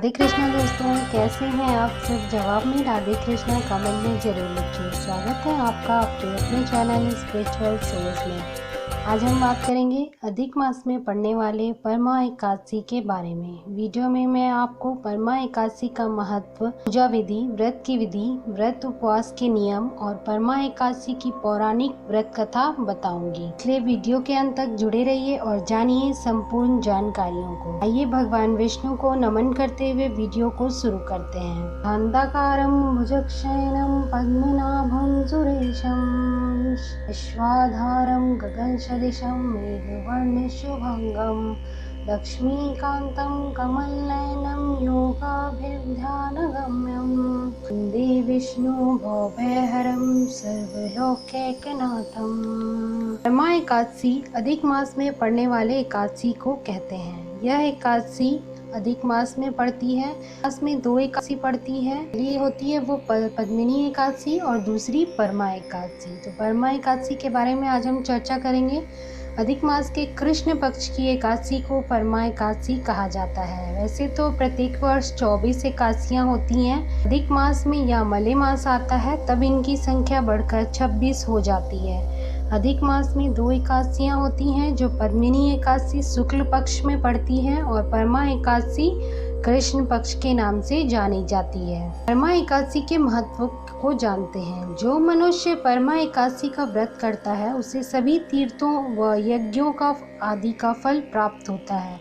राधे कृष्णा दोस्तों, कैसे हैं आप सब। जवाब में राधे कृष्णा कमेंट में जरूर लिखिए। स्वागत है आपका आपके अपने चैनल स्पिरिचुअल सोल्स में। आज हम बात करेंगे अधिक मास में पड़ने वाले परमा एकादशी के बारे में। वीडियो में मैं आपको परमा एकादशी का महत्व, पूजा विधि, व्रत की विधि, व्रत उपवास के नियम और परमा एकादशी की पौराणिक व्रत कथा बताऊंगी। इसलिए वीडियो के अंत तक जुड़े रहिए और जानिए संपूर्ण जानकारियों को। आइए भगवान विष्णु को नमन करते हुए वीडियो को शुरू करते हैं। अंधकारं भुजगशयनं पद्मनाभं सुरेशं विश्वाधारं गगनसदृशं मेघवर्णशुभंगं लक्ष्मीकान्तं कमलनयनं योगाभिध्यानगम्यं वन्दे विष्णु भवभयहरं सर्वलोकैकनाथं। परमा एकादशी अधिक मास में पड़ने वाले एकादशी को कहते हैं। यह एकादशी अधिक मास में पड़ती है। मास में दो एकादशी पड़ती है। पहली होती है वो पद्मिनी एकादशी और दूसरी परमा एकादशी। तो परमा एकादशी के बारे में आज हम चर्चा करेंगे। अधिक मास के कृष्ण पक्ष की एकादशी को परमा एकादशी कहा जाता है। वैसे तो प्रत्येक वर्ष 24 एकादशियाँ होती हैं। अधिक मास में या मले मास आता है तब इनकी संख्या बढ़कर 26 हो जाती है। अधिक मास में दो एकादशियाँ होती हैं, जो पद्मिनी एकादशी शुक्ल पक्ष में पड़ती है और परमा एकादशी कृष्ण पक्ष के नाम से जानी जाती है। परमा एकादशी के महत्व को जानते हैं। जो मनुष्य परमा एकादशी का व्रत करता है उसे सभी तीर्थों व यज्ञों का आदि का फल प्राप्त होता है।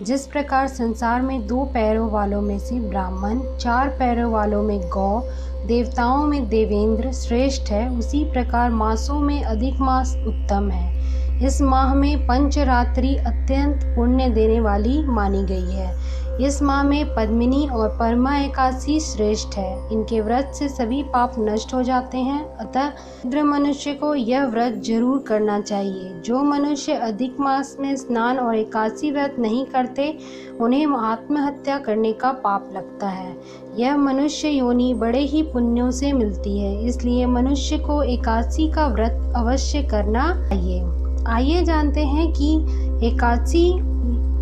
जिस प्रकार संसार में 2 पैरों वालों में से ब्राह्मण, 4 पैरों वालों में गौ, देवताओं में देवेंद्र श्रेष्ठ है, उसी प्रकार मासों में अधिक मास उत्तम है। इस माह में पंचरात्रि अत्यंत पुण्य देने वाली मानी गई है। इस माह में पद्मिनी और परमा एकादशी श्रेष्ठ है। इनके व्रत से सभी पाप नष्ट हो जाते हैं। अतः शुद्र मनुष्य को यह व्रत जरूर करना चाहिए। जो मनुष्य अधिक मास में स्नान और एकादशी व्रत नहीं करते उन्हें आत्महत्या करने का पाप लगता है। यह मनुष्य योनि बड़े ही पुण्यों से मिलती है। इसलिए मनुष्य को एकादशी का व्रत अवश्य करना चाहिए। आइए जानते हैं कि एकादशी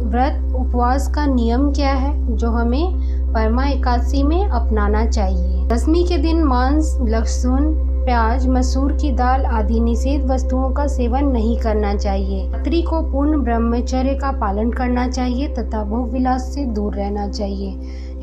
व्रत उपवास का नियम क्या है जो हमें परमा एकादशी में अपनाना चाहिए। दशमी के दिन मांस, लहसुन, प्याज, मसूर की दाल आदि निषेध वस्तुओं का सेवन नहीं करना चाहिए। रात्रि को पूर्ण ब्रह्मचर्य का पालन करना चाहिए तथा भोग विलास से दूर रहना चाहिए।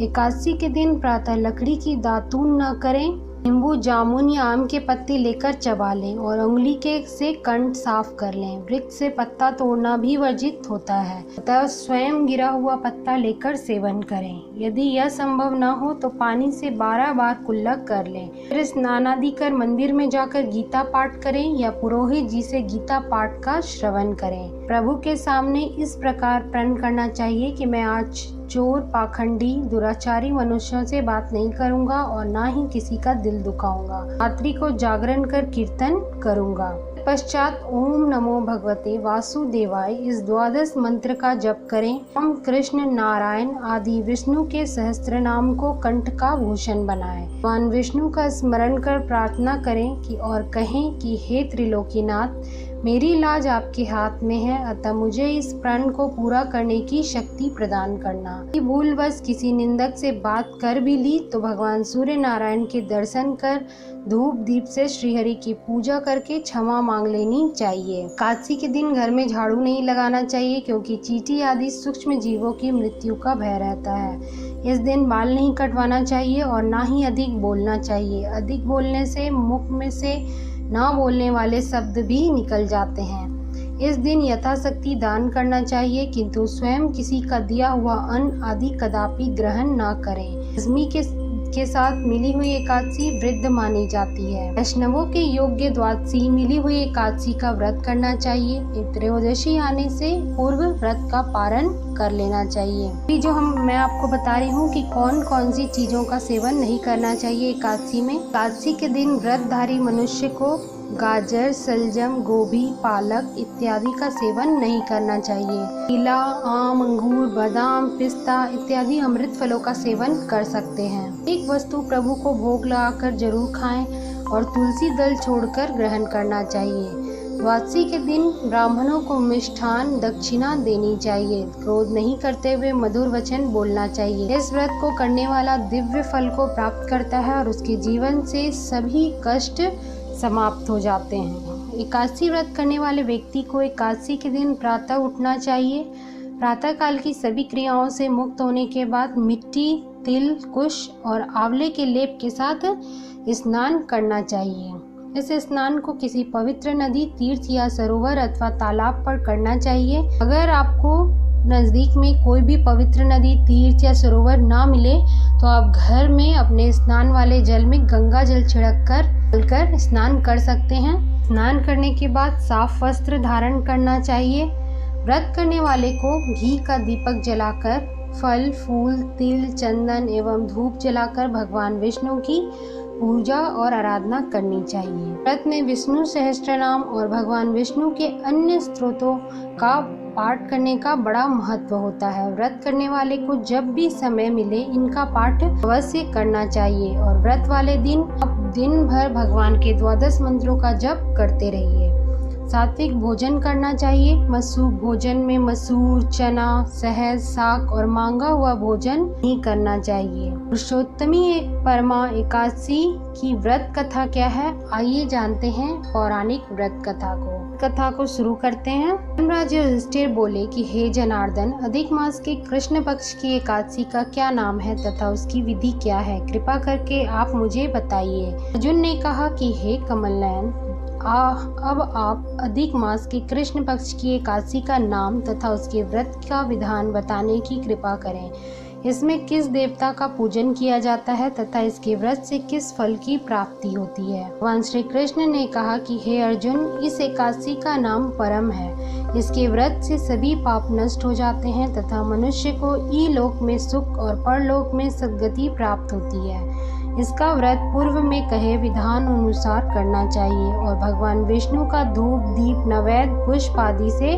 एकादशी के दिन प्रातः लकड़ी की दातून न करें। नींबू, जामुन या आम के पत्ते लेकर चबा लें और उंगली के से कंठ साफ कर लें। वृक्ष से पत्ता तोड़ना भी वर्जित होता है, अतः स्वयं गिरा हुआ पत्ता लेकर सेवन करें। यदि यह संभव न हो तो पानी से 12 बार कुल्ला कर लें। फिर स्नान आदि कर मंदिर में जाकर गीता पाठ करें या पुरोहित जी से गीता पाठ का श्रवण करें। प्रभु के सामने इस प्रकार प्रण करना चाहिए कि मैं आज चोर, पाखंडी, दुराचारी मनुष्यों से बात नहीं करूंगा और ना ही किसी का दिल दुखाऊंगा। रात्रि को जागरण कर कीर्तन करूंगा। पश्चात ओम नमो भगवते वासुदेवाय इस 12 मंत्र का जप करें। ओम कृष्ण, नारायण आदि विष्णु के सहस्त्र नाम को कंठ का भूषण बनाएं। भगवान विष्णु का स्मरण कर प्रार्थना करें कि और कहें कि हे त्रिलोकीनाथ, मेरी लाज आपके हाथ में है, अतः मुझे इस प्रण को पूरा करने की शक्ति प्रदान करना। भूलवश किसी निंदक से बात कर भी ली तो भगवान सूर्य नारायण के दर्शन कर धूप दीप से श्रीहरि की पूजा करके क्षमा मांग लेनी चाहिए। एकादशी के दिन घर में झाड़ू नहीं लगाना चाहिए क्योंकि चींटी आदि सूक्ष्म जीवों की मृत्यु का भय रहता है। इस दिन बाल नहीं कटवाना चाहिए और ना ही अधिक बोलना चाहिए। अधिक बोलने से मुख में से ना बोलने वाले शब्द भी निकल जाते हैं। इस दिन यथाशक्ति दान करना चाहिए किंतु स्वयं किसी का दिया हुआ अन्न आदि कदापि ग्रहण न करें। दशमी के साथ मिली हुई एकादशी वृद्ध मानी जाती है। वैष्णवों के योग्य द्वादशी मिली हुई एकादशी का व्रत करना चाहिए। त्रयोदशी आने से पूर्व व्रत का पारण कर लेना चाहिए। अभी जो मैं आपको बता रही हूँ कि कौन कौन सी चीजों का सेवन नहीं करना चाहिए एकादशी में। एकादशी के दिन व्रतधारी मनुष्य को गाजर, सलजम, गोभी, पालक इत्यादि का सेवन नहीं करना चाहिए। केला, आम, अंगूर, बादाम, पिस्ता इत्यादि अमृत फलों का सेवन कर सकते हैं। एक वस्तु प्रभु को भोग लगाकर जरूर खाएं और तुलसी दल छोड़कर ग्रहण करना चाहिए। द्वादशी के दिन ब्राह्मणों को मिष्ठान दक्षिणा देनी चाहिए। क्रोध नहीं करते हुए मधुर वचन बोलना चाहिए। इस व्रत को करने वाला दिव्य फल को प्राप्त करता है और उसके जीवन से सभी कष्ट समाप्त हो जाते हैं। एकादशी व्रत करने वाले व्यक्ति को एकादशी के दिन प्रातः उठना चाहिए। प्रातः काल की सभी क्रियाओं से मुक्त होने के बाद मिट्टी, तिल, कुश और आंवले के लेप के साथ स्नान करना चाहिए। इस स्नान को किसी पवित्र नदी, तीर्थ या सरोवर अथवा तालाब पर करना चाहिए। अगर आपको नज़दीक में कोई भी पवित्र नदी, तीर्थ या सरोवर ना मिले तो आप घर में अपने स्नान वाले जल में गंगा जल छिड़क कर स्नान कर सकते हैं। स्नान करने के बाद साफ वस्त्र धारण करना चाहिए। व्रत करने वाले को घी का दीपक जलाकर फल, फूल, तिल, चंदन एवं धूप जलाकर भगवान विष्णु की पूजा और आराधना करनी चाहिए। व्रत में विष्णु सहस्त्रनाम और भगवान विष्णु के अन्य स्त्रोतों का पाठ करने का बड़ा महत्व होता है। व्रत करने वाले को जब भी समय मिले इनका पाठ अवश्य करना चाहिए और व्रत वाले दिन आप दिन भर भगवान के 12 मंत्रों का जप करते रहिए। सात्विक भोजन करना चाहिए। भोजन में मसूर, चना, शहद, साग और मांगा हुआ भोजन नहीं करना चाहिए। पुरुषोत्तमी परमा एकादशी की व्रत कथा क्या है, आइए जानते हैं पौराणिक व्रत कथा को शुरू करते हैं। धर्मराज युधिष्ठिर बोले कि हे जनार्दन, अधिक मास के कृष्ण पक्ष की एकादशी का क्या नाम है तथा उसकी विधि क्या है, कृपा करके आप मुझे बताइए। अर्जुन ने कहा कि हे कमलनयन, अब आप अधिक मास के कृष्ण पक्ष की एकादशी का नाम तथा उसके व्रत का विधान बताने की कृपा करें। इसमें किस देवता का पूजन किया जाता है तथा इसके व्रत से किस फल की प्राप्ति होती है। भगवान श्री कृष्ण ने कहा कि हे अर्जुन, इस एकादशी का नाम परम है। इसके व्रत से सभी पाप नष्ट हो जाते हैं तथा मनुष्य को इलोक में सुख और परलोक में सद्गति प्राप्त होती है। इसका व्रत पूर्व में कहे विधान अनुसार करना चाहिए और भगवान विष्णु का धूप, दीप, नैवेद्य, पुष्प आदि से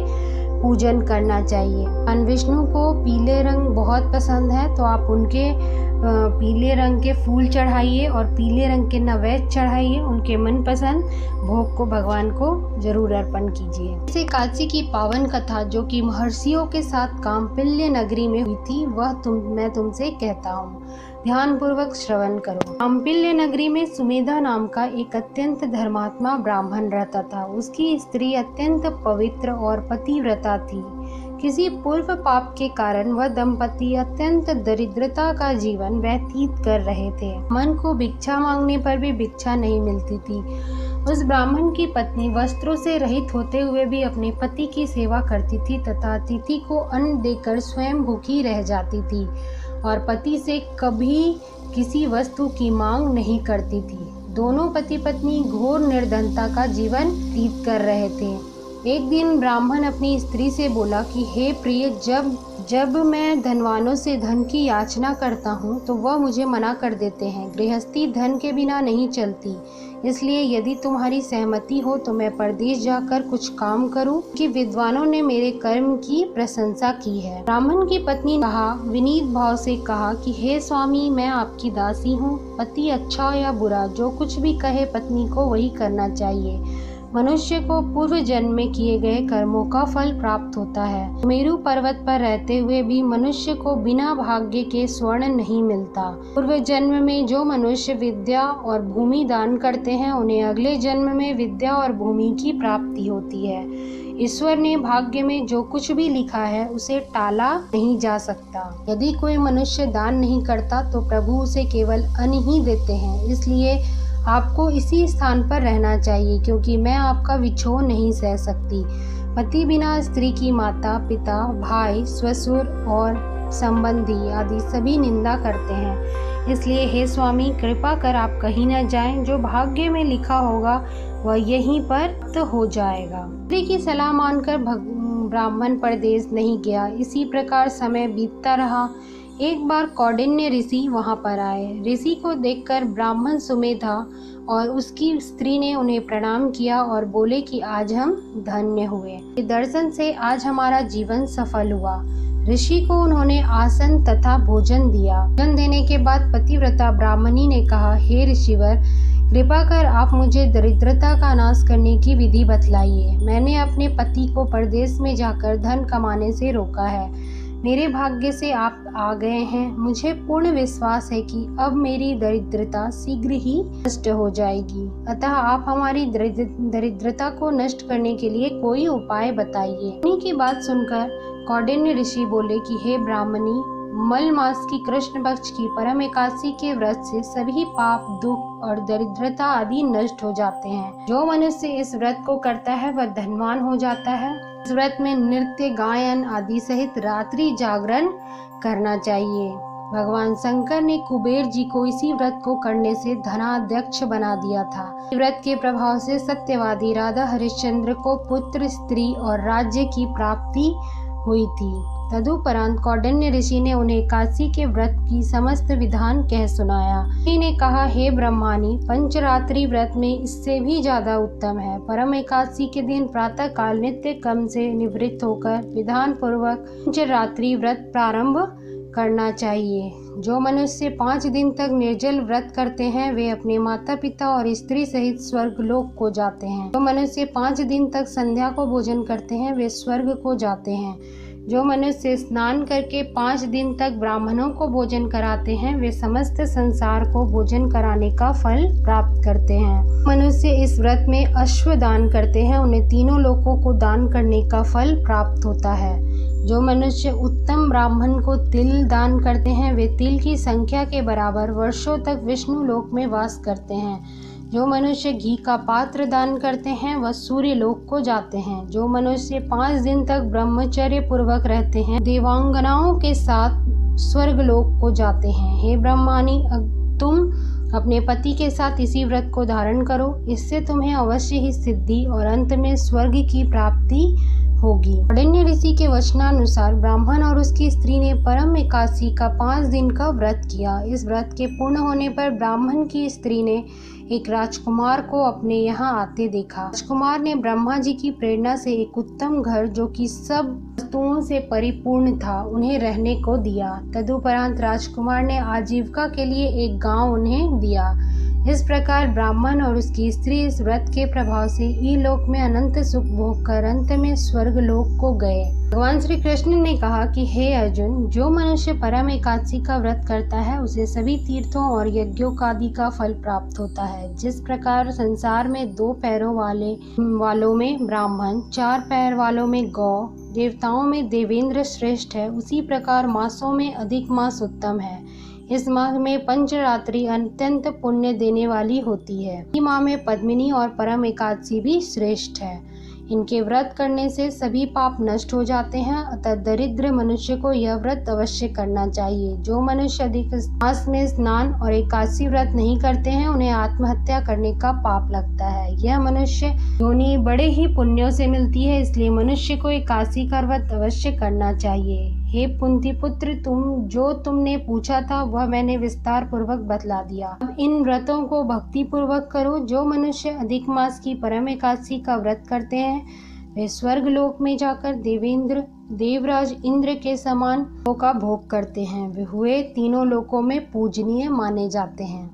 पूजन करना चाहिए। भगवान विष्णु को पीले रंग बहुत पसंद है तो आप उनके पीले रंग के फूल चढ़ाइए और पीले रंग के नैवेद्य चढ़ाइए। उनके मनपसंद भोग को भगवान को जरूर अर्पण कीजिए। इस एकादशी की पावन कथा जो कि महर्षियों के साथ काम्पिल्य नगरी में हुई थी मैं तुमसे कहता हूँ, ध्यान पूर्वक श्रवण करो। काम्पिल्य नगरी में सुमेधा नाम का एक अत्यंत धर्मात्मा ब्राह्मण रहता था। उसकी स्त्री अत्यंत पवित्र और पतिव्रता थी। किसी पूर्व पाप के कारण वह दंपति अत्यंत दरिद्रता का जीवन व्यतीत कर रहे थे। मन को भिक्षा मांगने पर भी भिक्षा नहीं मिलती थी। उस ब्राह्मण की पत्नी वस्त्रों से रहित होते हुए भी अपने पति की सेवा करती थी तथा अतिथि को अन्न देकर स्वयं भूखी रह जाती थी और पति से कभी किसी वस्तु की मांग नहीं करती थी। दोनों पति पत्नी घोर निर्धनता का जीवन व्यतीत कर रहे थे। एक दिन ब्राह्मण अपनी स्त्री से बोला कि हे प्रिय, जब मैं धनवानों से धन की याचना करता हूँ तो वह मुझे मना कर देते हैं। गृहस्थी धन के बिना नहीं चलती, इसलिए यदि तुम्हारी सहमति हो तो मैं परदेश जाकर कुछ काम करूं कि विद्वानों ने मेरे कर्म की प्रशंसा की है। ब्राह्मण की पत्नी विनीत भाव से कहा कि हे स्वामी, मैं आपकी दासी हूँ। पति अच्छा या बुरा जो कुछ भी कहे पत्नी को वही करना चाहिए। मनुष्य को पूर्व जन्म में किए गए कर्मों का फल प्राप्त होता है। मेरु पर्वत पर रहते हुए भी मनुष्य को बिना भाग्य के स्वर्ण नहीं मिलता। पूर्व जन्म में जो मनुष्य विद्या और भूमि दान करते हैं उन्हें अगले जन्म में विद्या और भूमि की प्राप्ति होती है। ईश्वर ने भाग्य में जो कुछ भी लिखा है उसे टाला नहीं जा सकता। यदि कोई मनुष्य दान नहीं करता तो प्रभु उसे केवल अन्न ही देते हैं। इसलिए आपको इसी स्थान पर रहना चाहिए क्योंकि मैं आपका विछोह नहीं सह सकती। पति बिना स्त्री की माता, पिता, भाई, ससुर और संबंधी आदि सभी निंदा करते हैं। इसलिए हे स्वामी, कृपा कर आप कहीं न जाएं। जो भाग्य में लिखा होगा वह यहीं पर हो जाएगा। स्त्री की सलाह मानकर ब्राह्मण परदेश नहीं गया। इसी प्रकार समय बीतता रहा। एक बार कौंडिन्य ऋषि वहां पर आए। ऋषि को देखकर ब्राह्मण सुमेधा और उसकी स्त्री ने उन्हें प्रणाम किया और बोले कि आज हम धन्य हुए। इस दर्शन से आज हमारा जीवन सफल हुआ। ऋषि को उन्होंने आसन तथा भोजन दिया। भोजन देने के बाद पतिव्रता ब्राह्मणी ने कहा, हे ऋषिवर, कृपा कर आप मुझे दरिद्रता का नाश करने की विधि बतलाइए। मैंने अपने पति को परदेश में जाकर धन कमाने से रोका है। मेरे भाग्य से आप आ गए हैं। मुझे पूर्ण विश्वास है कि अब मेरी दरिद्रता शीघ्र ही नष्ट हो जाएगी। अतः आप हमारी दरिद्रता को नष्ट करने के लिए कोई उपाय बताइए। मुनि की बात सुनकर कौंडिन्य ऋषि बोले कि हे ब्राह्मणी, मल मास की कृष्ण पक्ष की परम एकादशी के व्रत से सभी पाप, दुख और दरिद्रता आदि नष्ट हो जाते हैं। जो मनुष्य इस व्रत को करता है वह धनवान हो जाता है। इस व्रत में नृत्य, गायन आदि सहित रात्रि जागरण करना चाहिए। भगवान शंकर ने कुबेर जी को इसी व्रत को करने से धनाध्यक्ष बना दिया था। व्रत के प्रभाव से सत्यवादी राजा हरिश्चंद्र को पुत्र, स्त्री और राज्य की प्राप्ति हुई थी। तदुपरांत कौंडिन्य ऋषि ने उन्हें एकादशी के व्रत की समस्त विधान कह सुनाया। ऋषि ने कहा, हे ब्रह्मानी, पंचरात्रि व्रत में इससे भी ज्यादा उत्तम है। परम एकादशी के दिन प्रातः काल नित्य कर्म से निवृत्त होकर विधान पूर्वक पंचरात्रि व्रत प्रारंभ करना चाहिए। जो मनुष्य 5 दिन तक निर्जल व्रत करते हैं वे अपने माता पिता और स्त्री सहित स्वर्ग लोक को जाते हैं। जो मनुष्य 5 दिन तक संध्या को भोजन करते हैं वे स्वर्ग को जाते हैं। जो मनुष्य स्नान करके 5 दिन तक ब्राह्मणों को भोजन कराते हैं वे समस्त संसार को भोजन कराने का फल प्राप्त करते हैं। मनुष्य इस व्रत में अश्व दान करते हैं उन्हें तीनों लोकों को दान करने का फल प्राप्त होता है। जो मनुष्य उत्तम ब्राह्मण को तिल दान करते हैं वे तिल की संख्या के बराबर वर्षों तक विष्णु लोक में वास करते हैं। जो मनुष्य घी का पात्र दान करते हैं वह सूर्य लोक को जाते हैं। जो मनुष्य 5 दिन तक ब्रह्मचर्य पूर्वक रहते हैं देवांगनाओं के साथ स्वर्ग लोक को जाते हैं। हे ब्रह्मानी, तुम अपने पति के साथ इसी व्रत को धारण करो, इससे तुम्हें अवश्य ही सिद्धि और अंत में स्वर्ग की प्राप्ति होगी। कौंडिन्य ऋषि के वचनानुसार ब्राह्मण और उसकी स्त्री ने परम एकादशी का 5 दिन का व्रत किया। इस व्रत के पूर्ण होने पर ब्राह्मण की स्त्री ने एक राजकुमार को अपने यहाँ आते देखा। राजकुमार ने ब्रह्मा जी की प्रेरणा से एक उत्तम घर जो कि सब वस्तुओं से परिपूर्ण था उन्हें रहने को दिया। तदुपरांत राजकुमार ने आजीविका के लिए एक गांव उन्हें दिया। इस प्रकार ब्राह्मण और उसकी स्त्री इस व्रत के प्रभाव से इलोक में अनंत सुख भोग कर अंत में स्वर्ग लोक को गए। भगवान श्री कृष्ण ने कहा कि हे अर्जुन, जो मनुष्य परम एकादशी का व्रत करता है उसे सभी तीर्थों और यज्ञों आदि का फल प्राप्त होता है। जिस प्रकार संसार में 2 पैरों वालों में ब्राह्मण, 4 पैर वालों में गौ, देवताओं में देवेंद्र श्रेष्ठ है, उसी प्रकार मासों में अधिक मास उत्तम है। इस माह में पंचरात्रि अत्यंत पुण्य देने वाली होती है। इसी माह में पद्मिनी और परम एकादशी भी श्रेष्ठ है। इनके व्रत करने से सभी पाप नष्ट हो जाते हैं। अतः दरिद्र मनुष्य को यह व्रत अवश्य करना चाहिए। जो मनुष्य अधिक मास में स्नान और एकादशी व्रत नहीं करते हैं उन्हें आत्महत्या करने का पाप लगता है। यह मनुष्य योनि बड़े ही पुण्यों से मिलती है, इसलिए मनुष्य को एकादशी का व्रत अवश्य करना चाहिए। हे कुंती पुत्र, तुमने पूछा था वह मैंने विस्तार पूर्वक बतला दिया। अब इन व्रतों को भक्ति पूर्वक करो। जो मनुष्य अधिक मास की परम एकादशी का व्रत करते हैं वे स्वर्ग लोक में जाकर देवराज इंद्र के समान का भोग करते हैं। वे हुए तीनों लोकों में पूजनीय माने जाते हैं।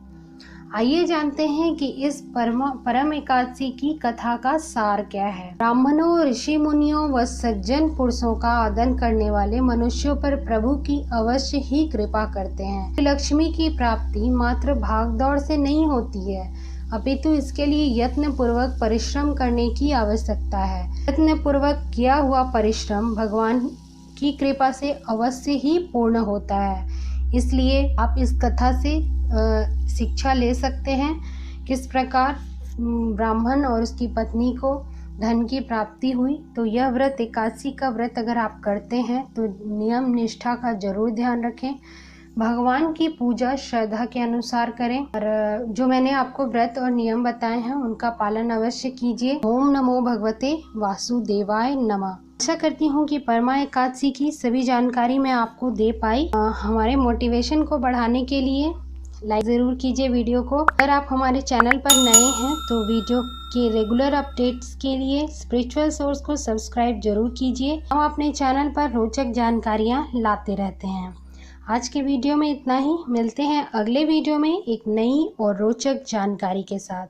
आइए जानते हैं कि इस परम एकादशी की कथा का सार क्या है। ब्राह्मणों, ऋषि मुनियों व सज्जन पुरुषों का आदर करने वाले मनुष्यों पर प्रभु की अवश्य ही कृपा करते हैं। लक्ष्मी की प्राप्ति मात्र भागदौड़ से नहीं होती है, अपितु इसके लिए यत्न पूर्वक परिश्रम करने की आवश्यकता है। यत्न पूर्वक किया हुआ परिश्रम भगवान की कृपा से अवश्य ही पूर्ण होता है। इसलिए आप इस कथा से शिक्षा ले सकते हैं किस प्रकार ब्राह्मण और उसकी पत्नी को धन की प्राप्ति हुई। तो यह व्रत, एकादशी का व्रत अगर आप करते हैं तो नियम निष्ठा का जरूर ध्यान रखें। भगवान की पूजा श्रद्धा के अनुसार करें और जो मैंने आपको व्रत और नियम बताए हैं उनका पालन अवश्य कीजिए। ओम नमो भगवते वासुदेवाय नमः। आशा करती हूँ कि परमा एकादशी की सभी जानकारी मैं आपको दे पाई। हमारे मोटिवेशन को बढ़ाने के लिए लाइक ज़रूर कीजिए वीडियो को। अगर आप हमारे चैनल पर नए हैं तो वीडियो के रेगुलर अपडेट्स के लिए स्पिरिचुअल सोर्स को सब्सक्राइब जरूर कीजिए। हम अपने चैनल पर रोचक जानकारियाँ लाते रहते हैं। आज के वीडियो में इतना ही। मिलते हैं अगले वीडियो में एक नई और रोचक जानकारी के साथ।